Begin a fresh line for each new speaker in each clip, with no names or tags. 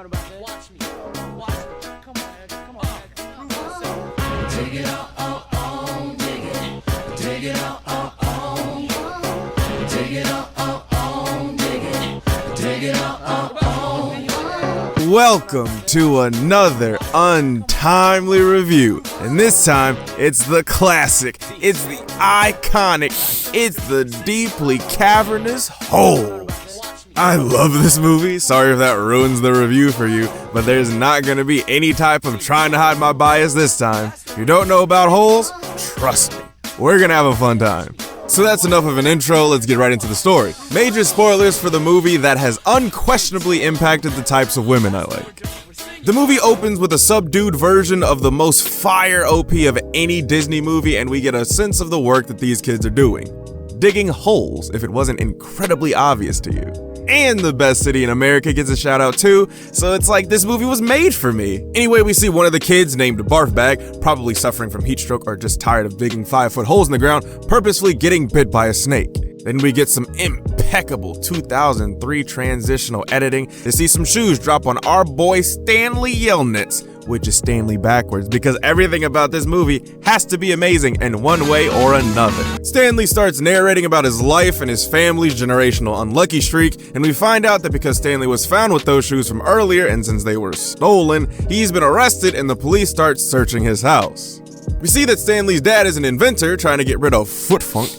smart about that. Watch me. Watch me. Come on, Ed. Come on, Ed. Prove yourself. Dig it up, dig it. Dig it up, dig it up, dig it. Dig it up,
Welcome to another Untimely review, and this time it's the classic, it's the iconic, it's the deeply cavernous Holes. I love this movie, sorry if that ruins the review for you, but there's not going to be any type of trying to hide my bias this time. If you don't know about Holes, trust me, we're going to have a fun time. So that's enough of an intro, let's get right into the story. Major spoilers for the movie that has unquestionably impacted the types of women I like. The movie opens with a subdued version of the most fire OP of any Disney movie, and we get a sense of the work that these kids are doing. Digging holes, if it wasn't incredibly obvious to you. And the best city in America gets a shout out too, so it's like this movie was made for me. Anyway, we see one of the kids named Barfbag, probably suffering from heat stroke or just tired of digging 5-foot holes in the ground, purposefully getting bit by a snake. Then we get some impeccable 2003 transitional editing to see some shoes drop on our boy Stanley Yelnats, which is Stanley backwards, because everything about this movie has to be amazing in one way or another. Stanley starts narrating about his life and his family's generational unlucky streak, and we find out that because Stanley was found with those shoes from earlier, and since they were stolen, he's been arrested and the police start searching his house. We see that Stanley's dad is an inventor trying to get rid of foot funk,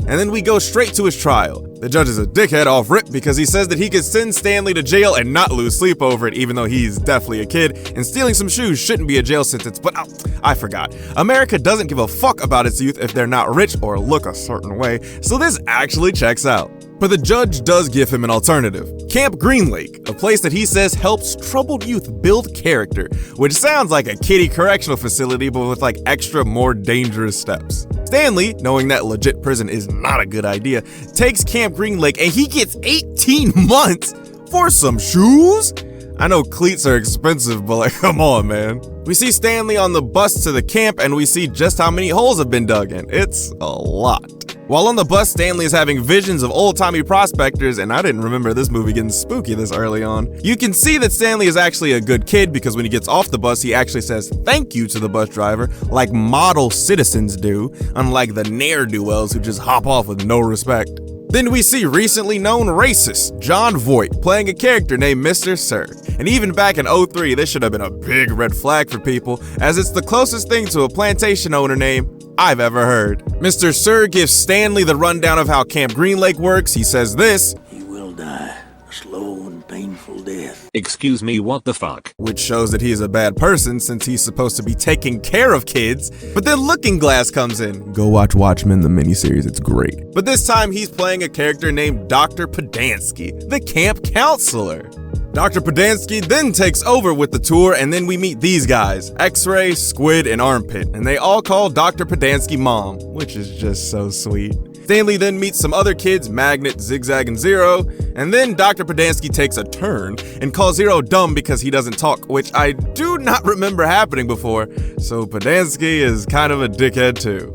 and then we go straight to his trial. The judge is a dickhead off rip because he says that he could send Stanley to jail and not lose sleep over it, even though he's definitely a kid, and stealing some shoes shouldn't be a jail sentence, but I forgot. America doesn't give a fuck about its youth if they're not rich or look a certain way, so this actually checks out. But the judge does give him an alternative. Camp Green Lake, a place that he says helps troubled youth build character, which sounds like a kiddie correctional facility but with like extra more dangerous steps. Stanley, knowing that legit prison is not a good idea, takes Camp Green Lake and he gets 18 months for some shoes? I know cleats are expensive, but like, come on, man. We see Stanley on the bus to the camp and we see just how many holes have been dug in. It's a lot. While on the bus, Stanley is having visions of old-timey prospectors, and I didn't remember this movie getting spooky this early on. You can see that Stanley is actually a good kid because when he gets off the bus, he actually says thank you to the bus driver like model citizens do, unlike the ne'er-do-wells who just hop off with no respect. Then we see recently known racist Jon Vioght playing a character named Mr. Sir. And even back in 03, this should have been a big red flag for people, as it's the closest thing to a plantation owner name I've ever heard. Mr. Sir gives Stanley the rundown of how Camp Green Lake works. He says this:
"He will die a slow and painful death."
Excuse me, what the fuck?
Which shows that he's a bad person since he's supposed to be taking care of kids. But then Looking Glass comes in. Go watch Watchmen, the miniseries, it's great. But this time he's playing a character named Dr. Podansky, the camp counselor. Dr. Podansky then takes over with the tour, and then we meet these guys, X-Ray, Squid, and Armpit, and they all call Dr. Podansky Mom, which is just so sweet. Stanley then meets some other kids, Magnet, Zigzag, and Zero, and then Dr. Podansky takes a turn and calls Zero dumb because he doesn't talk, which I do not remember happening before, so Podansky is kind of a dickhead too.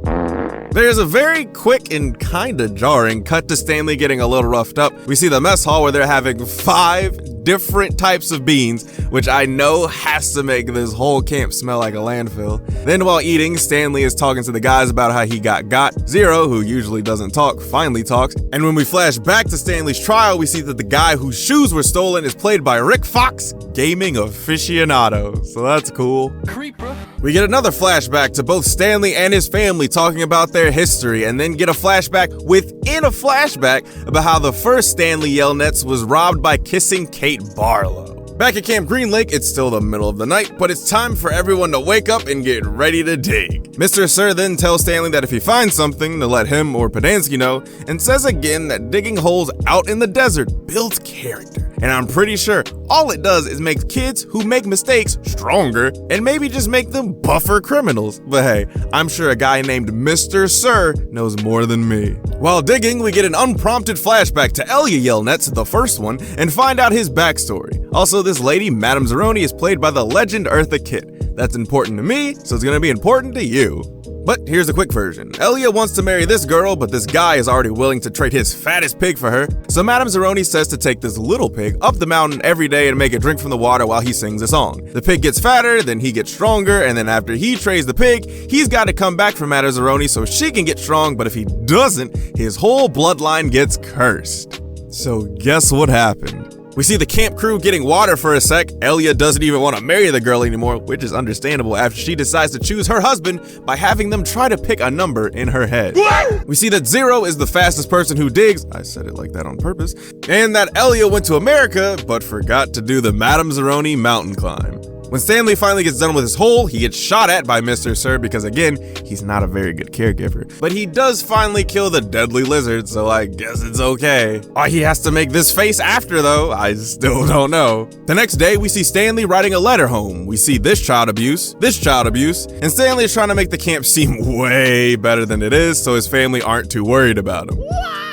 There's a very quick and kinda jarring cut to Stanley getting a little roughed up. We see the mess hall where they're having 5 different types of beans, which I know has to make this whole camp smell like a landfill. Then while eating, Stanley is talking to the guys about how he got. Zero, who usually doesn't talk, finally talks. And when we flash back to Stanley's trial, we see that the guy whose shoes were stolen is played by Rick Fox, gaming aficionado. So that's cool.
creeper.
We get another flashback to both Stanley and his family talking about their history, and then get a flashback within a flashback about how the first Stanley Yelnats was robbed by kissing Kate Barlow. Back at Camp Green Lake, it's still the middle of the night, but it's time for everyone to wake up and get ready to dig. Mr. Sir then tells Stanley that if he finds something, to let him or Podansky know, and says again that digging holes out in the desert builds character. And I'm pretty sure all it does is make kids who make mistakes stronger, and maybe just make them buffer criminals. But hey, I'm sure a guy named Mr. Sir knows more than me. While digging, we get an unprompted flashback to Elia Yelnats, the first one, and find out his backstory. Also, this lady, Madame Zeroni, is played by the legend Eartha Kitt. That's important to me, so it's gonna be important to you. But here's a quick version. Elia wants to marry this girl, but this guy is already willing to trade his fattest pig for her, so Madame Zeroni says to take this little pig up the mountain every day and make it drink from the water while he sings a song. The pig gets fatter, then he gets stronger, and then after he trades the pig, he's got to come back for Madame Zeroni so she can get strong, but if he doesn't, his whole bloodline gets cursed. So guess what happened? We see the camp crew getting water for a sec. Elia doesn't even want to marry the girl anymore, which is understandable after she decides to choose her husband by having them try to pick a number in her head. What? We see that Zero is the fastest person who digs, I said it like that on purpose, and that Elia went to America but forgot to do the Madame Zeroni mountain climb. When Stanley finally gets done with his hole, he gets shot at by Mr. Sir because, again, he's not a very good caregiver. But he does finally kill the deadly lizard, so I guess it's okay. Why he has to make this face after, though, I still don't know. The next day, we see Stanley writing a letter home. We see this child abuse, and Stanley is trying to make the camp seem way better than it is, so his family aren't too worried about him.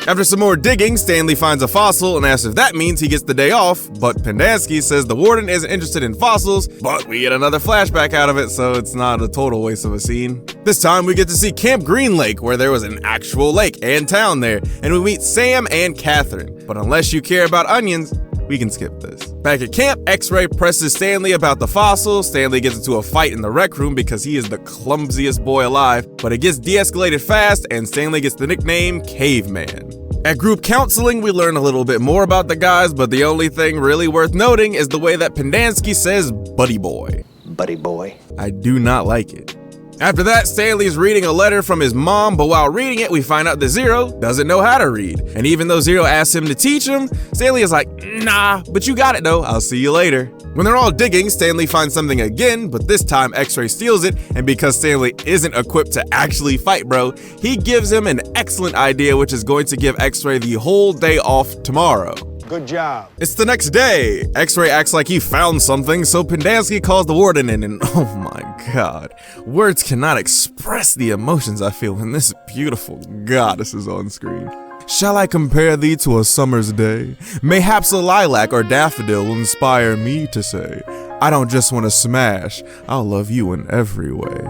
After some more digging, Stanley finds a fossil and asks if that means he gets the day off, but Pendansky says the warden isn't interested in fossils, but we get another flashback out of it, so it's not a total waste of a scene. This time we get to see Camp Green Lake, where there was an actual lake and town there, and we meet Sam and Catherine. But unless you care about onions, we can skip this. Back at camp, X-Ray presses Stanley about the fossil. Stanley gets into a fight in the rec room because he is the clumsiest boy alive, but it gets de-escalated fast and Stanley gets the nickname Caveman. At group counseling, we learn a little bit more about the guys, but the only thing really worth noting is the way that Pendansky says buddy boy.
Buddy boy.
I do not like it. After that, Stanley's reading a letter from his mom, but while reading it, we find out that Zero doesn't know how to read. And even though Zero asks him to teach him, Stanley is like, nah, but you got it though, I'll see you later. When they're all digging, Stanley finds something again, but this time X-Ray steals it, and because Stanley isn't equipped to actually fight bro, he gives him an excellent idea which is going to give X-Ray the whole day off tomorrow.
Good job.
It's the next day. X-Ray acts like he found something, so Pendansky calls the warden in, and oh my god, words cannot express the emotions I feel when this beautiful goddess is on screen. Shall I compare thee to a summer's day? Mayhaps a lilac or daffodil will inspire me to say, I don't just want to smash, I'll love you in every way.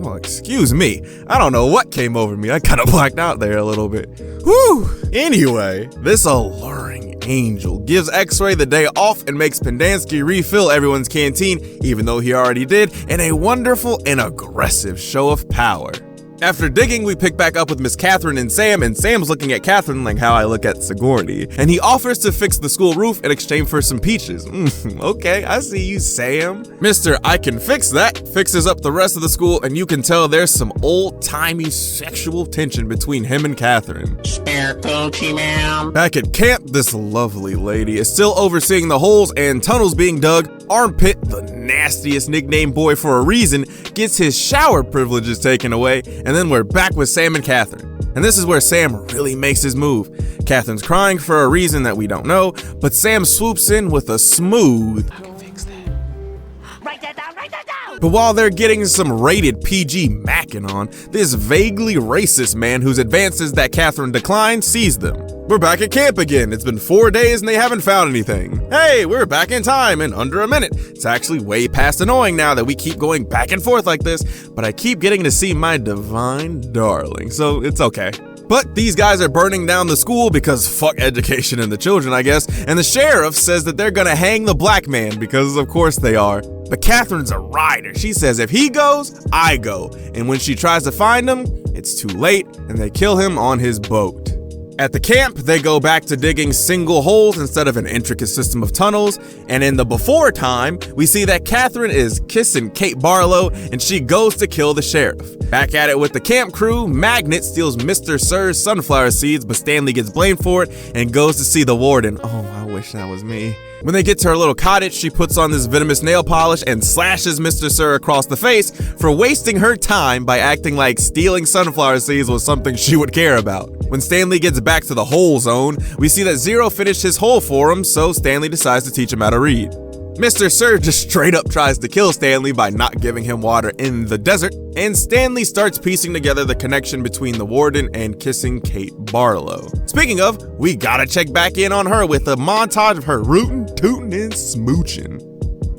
Oh, excuse me. I don't know what came over me. I kind of blacked out there a little bit. Whew. Anyway, this alluring angel gives X-Ray the day off and makes Pendansky refill everyone's canteen, even though he already did, in a wonderful and aggressive show of power. After digging, we pick back up with Miss Catherine and Sam's looking at Catherine like how I look at Sigourney, and he offers to fix the school roof in exchange for some peaches. Okay, I see you, Sam. Mr. I can fix that fixes up the rest of the school, and you can tell there's some old-timey sexual tension between him and Catherine.
Spare coochie, ma'am.
Back at camp, this lovely lady is still overseeing the holes and tunnels being dug. Armpit, the nastiest nickname boy for a reason, gets his shower privileges taken away, and then we're back with Sam and Catherine. And this is where Sam really makes his move. Catherine's crying for a reason that we don't know, but Sam swoops in with a smooth, I can fix that.
Write that down, write that down!
But while they're getting some rated PG macking on, this vaguely racist man whose advances that Catherine declined sees them. We're back at camp again. It's been 4 days and they haven't found anything. Hey, we're back in time in under a minute. It's actually way past annoying now that we keep going back and forth like this, but I keep getting to see my divine darling, so it's okay. But these guys are burning down the school because fuck education and the children, I guess, and the sheriff says that they're gonna hang the black man because of course they are. But Catherine's a rider. She says if he goes, I go. And when she tries to find him, it's too late and they kill him on his boat. At the camp, they go back to digging single holes instead of an intricate system of tunnels, and in the before time, we see that Catherine is kissing Kate Barlow and she goes to kill the sheriff. Back at it with the camp crew, Magnet steals Mr. Sir's sunflower seeds, but Stanley gets blamed for it and goes to see the warden. Oh, I wish that was me. When they get to her little cottage, she puts on this venomous nail polish and slashes Mr. Sir across the face for wasting her time by acting like stealing sunflower seeds was something she would care about. When Stanley gets back to the hole zone, we see that Zero finished his hole for him, so Stanley decides to teach him how to read. Mr. Sir just straight up tries to kill Stanley by not giving him water in the desert, and Stanley starts piecing together the connection between the warden and kissing Kate Barlow. Speaking of, we gotta check back in on her with a montage of her rootin', tootin', and smooching.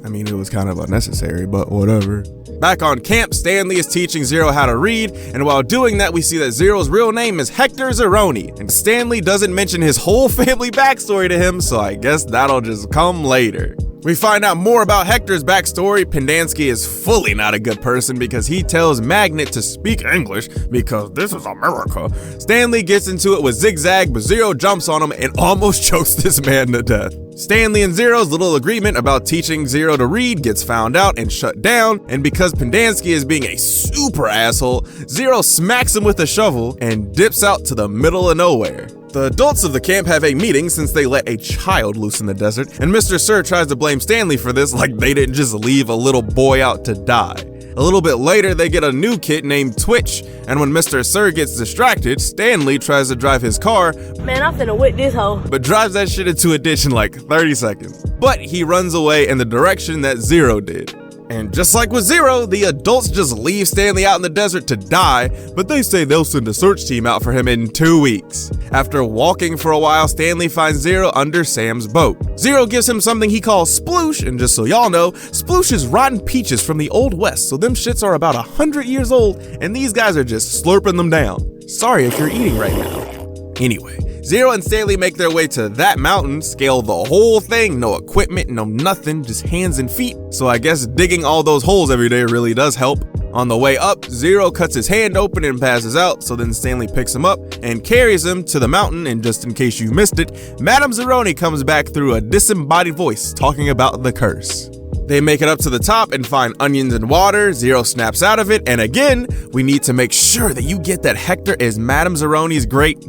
I mean, it was kind of unnecessary, but whatever. Back on camp, Stanley is teaching Zero how to read, and while doing that, we see that Zero's real name is Hector Zeroni, and Stanley doesn't mention his whole family backstory to him, so I guess that'll just come later. We find out more about Hector's backstory. Pendanski is fully not a good person because he tells Magnet to speak English because this is America. Stanley gets into it with Zigzag, but Zero jumps on him and almost chokes this man to death. Stanley and Zero's little agreement about teaching Zero to read gets found out and shut down, and because Pendanski is being a super asshole, Zero smacks him with a shovel and dips out to the middle of nowhere. The adults of the camp have a meeting since they let a child loose in the desert, and Mr. Sir tries to blame Stanley for this like they didn't just leave a little boy out to die. A little bit later, they get a new kid named Twitch, and when Mr. Sir gets distracted, Stanley tries to drive his car,
Man, I'm finna whip this hoe.
but drives that shit into a ditch in like 30 seconds. But he runs away in the direction that Zero did. And just like with Zero, the adults just leave Stanley out in the desert to die, but they say they'll send a search team out for him in 2 weeks. After walking for a while, Stanley finds Zero under Sam's boat. Zero gives him something he calls sploosh, and just so y'all know, sploosh is rotten peaches from the Old West, so them shits are about 100 years old, and these guys are just slurping them down. Sorry if you're eating right now. Anyway, Zero and Stanley make their way to that mountain, scale the whole thing, no equipment, no nothing, just hands and feet. So I guess digging all those holes every day really does help. On the way up, Zero cuts his hand open and passes out, so then Stanley picks him up and carries him to the mountain, and just in case you missed it, Madame Zeroni comes back through a disembodied voice talking about the curse. They make it up to the top and find onions and water. Zero snaps out of it, and again, we need to make sure that you get that Hector is Madame Zeroni's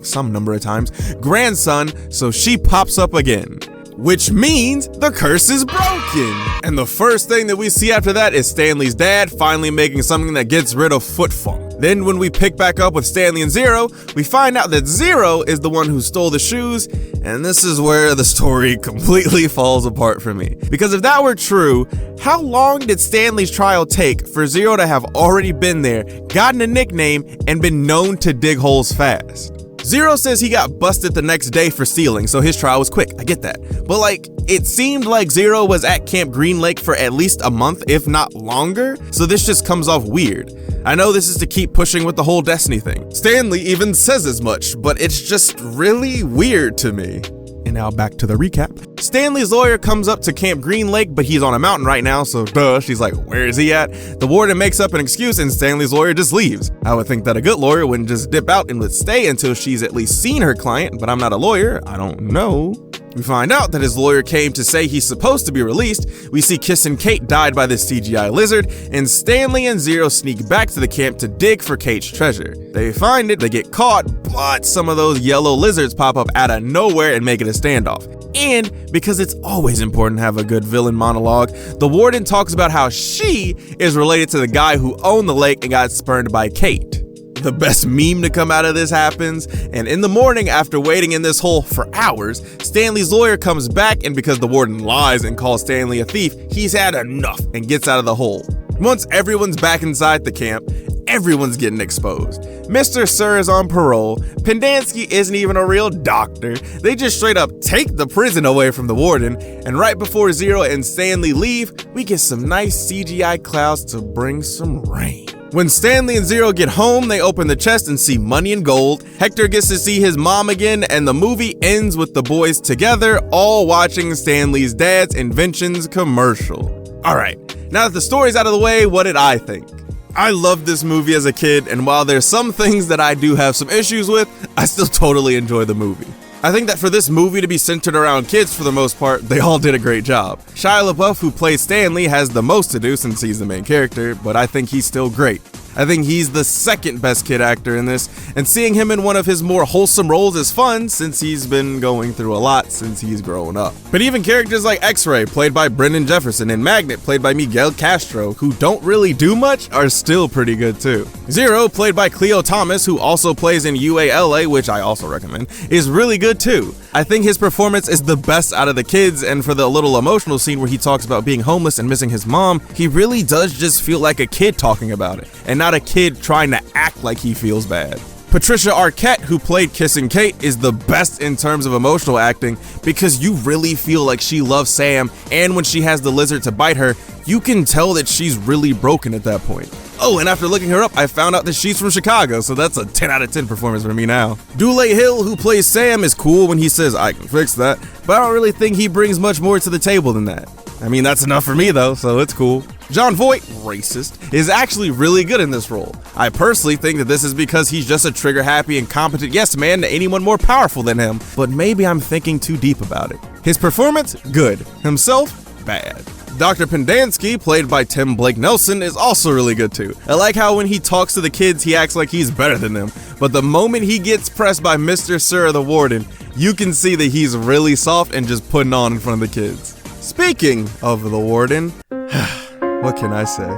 some number of times, grandson, so she pops up again. Which means the curse is broken. And the first thing that we see after that is Stanley's dad finally making something that gets rid of foot funk. Then when we pick back up with Stanley and Zero, we find out that Zero is the one who stole the shoes, and this is where the story completely falls apart for me. Because if that were true, how long did Stanley's trial take for Zero to have already been there, gotten a nickname, and been known to dig holes fast? Zero says he got busted the next day for stealing, so his trial was quick. I get that. But it seemed like Zero was at Camp Green Lake for at least a month, if not longer, so this just comes off weird. I know this is to keep pushing with the whole Destiny thing. Stanley even says as much, but it's just really weird to me. And now back to the recap. Stanley's lawyer comes up to Camp Green Lake, but he's on a mountain right now, so duh, she's like, where is he at? The warden makes up an excuse and Stanley's lawyer just leaves. I would think that a good lawyer wouldn't just dip out and would stay until she's at least seen her client, but I'm not a lawyer, I don't know. We find out that his lawyer came to say he's supposed to be released. We see Kiss and Kate died by this CGI lizard, and Stanley and Zero sneak back to the camp to dig for Kate's treasure. They find it, they get caught, but some of those yellow lizards pop up out of nowhere and make it a standoff. And because it's always important to have a good villain monologue, the warden talks about how she is related to the guy who owned the lake and got spurned by Kate. The best meme to come out of this happens, and in the morning, after waiting in this hole for hours, Stanley's lawyer comes back, and because the warden lies and calls Stanley a thief, he's had enough and gets out of the hole. Once everyone's back inside the camp, everyone's getting exposed. Mr. Sir is on parole, Pendanski isn't even a real doctor, they just straight up take the prison away from the warden, and right before Zero and Stanley leave, we get some nice CGI clouds to bring some rain. When Stanley and Zero get home, they open the chest and see money and gold. Hector gets to see his mom again, and the movie ends with the boys together, all watching Stanley's dad's inventions commercial. Alright, now that the story's out of the way, what did I think? I loved this movie as a kid, and while there's some things that I do have some issues with, I still totally enjoy the movie. I think that for this movie to be centered around kids for the most part, they all did a great job. Shia Lebeouf, who plays Stanley, has the most to do since he's the main character, but I think he's still great. I think he's the second best kid actor in this, and seeing him in one of his more wholesome roles is fun since he's been going through a lot since he's grown up. But even characters like X-Ray, played by Brendan Jefferson, and Magnet, played by Miguel Castro, who don't really do much, are still pretty good too. Zero, played by Cleo Thomas, who also plays in UALA, which I also recommend, is really good too. I think his performance is the best out of the kids, and for the little emotional scene where he talks about being homeless and missing his mom, he really does just feel like a kid talking about it, and not a kid trying to act like he feels bad. Patricia Arquette, who played Kissing Kate, is the best in terms of emotional acting because you really feel like she loves Sam, and when she has the lizard to bite her, you can tell that she's really broken at that point. Oh, and after looking her up, I found out that she's from Chicago, so that's a 10 out of 10 performance for me now. Dule Hill, who plays Sam, is cool when he says, "I can fix that," but I don't really think he brings much more to the table than that. I mean, that's enough for me though, so it's cool. Jon Vioght, racist, is actually really good in this role. I personally think that this is because he's just a trigger-happy and competent yes man to anyone more powerful than him, but maybe I'm thinking too deep about it. His performance, good. Himself, bad. Dr. Pendansky, played by Tim Blake Nelson, is also really good too. I like how when he talks to the kids, he acts like he's better than them, but the moment he gets pressed by Mr. Sir the Warden, you can see that he's really soft and just putting on in front of the kids. Speaking of the Warden, what can I say?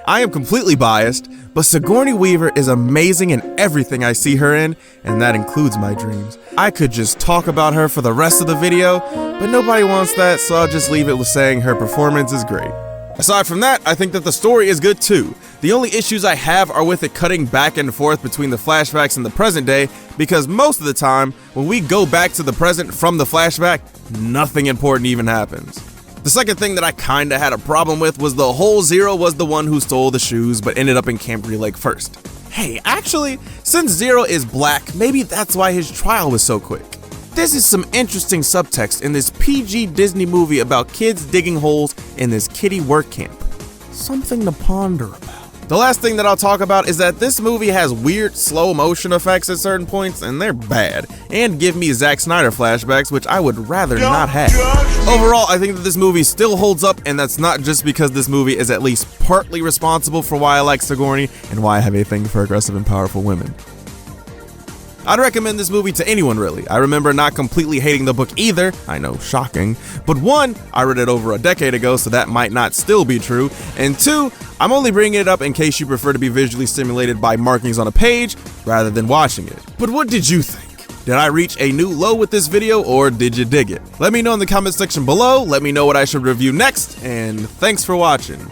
I am completely biased, but Sigourney Weaver is amazing in everything I see her in, and that includes my dreams. I could just talk about her for the rest of the video, but nobody wants that, so I'll just leave it with saying her performance is great. Aside from that, I think that the story is good too. The only issues I have are with it cutting back and forth between the flashbacks and the present day, because most of the time, when we go back to the present from the flashback, nothing important even happens. The second thing that I kinda had a problem with was the whole Zero was the one who stole the shoes but ended up in Camp Green Lake first. Hey, actually, since Zero is black, maybe that's why his trial was so quick. This is some interesting subtext in this PG Disney movie about kids digging holes in this kiddie work camp. Something to ponder about. The last thing that I'll talk about is that this movie has weird slow motion effects at certain points, and they're bad, and give me Zack Snyder flashbacks, which I would rather not have. Overall, I think that this movie still holds up, and that's not just because this movie is at least partly responsible for why I like Sigourney and why I have a thing for aggressive and powerful women. I'd recommend this movie to anyone really. I remember not completely hating the book either, I know, shocking, but one, I read it over a decade ago, so that might not still be true, and two, I'm only bringing it up in case you prefer to be visually stimulated by markings on a page rather than watching it. But what did you think? Did I reach a new low with this video, or did you dig it? Let me know in the comment section below, let me know what I should review next, and thanks for watching.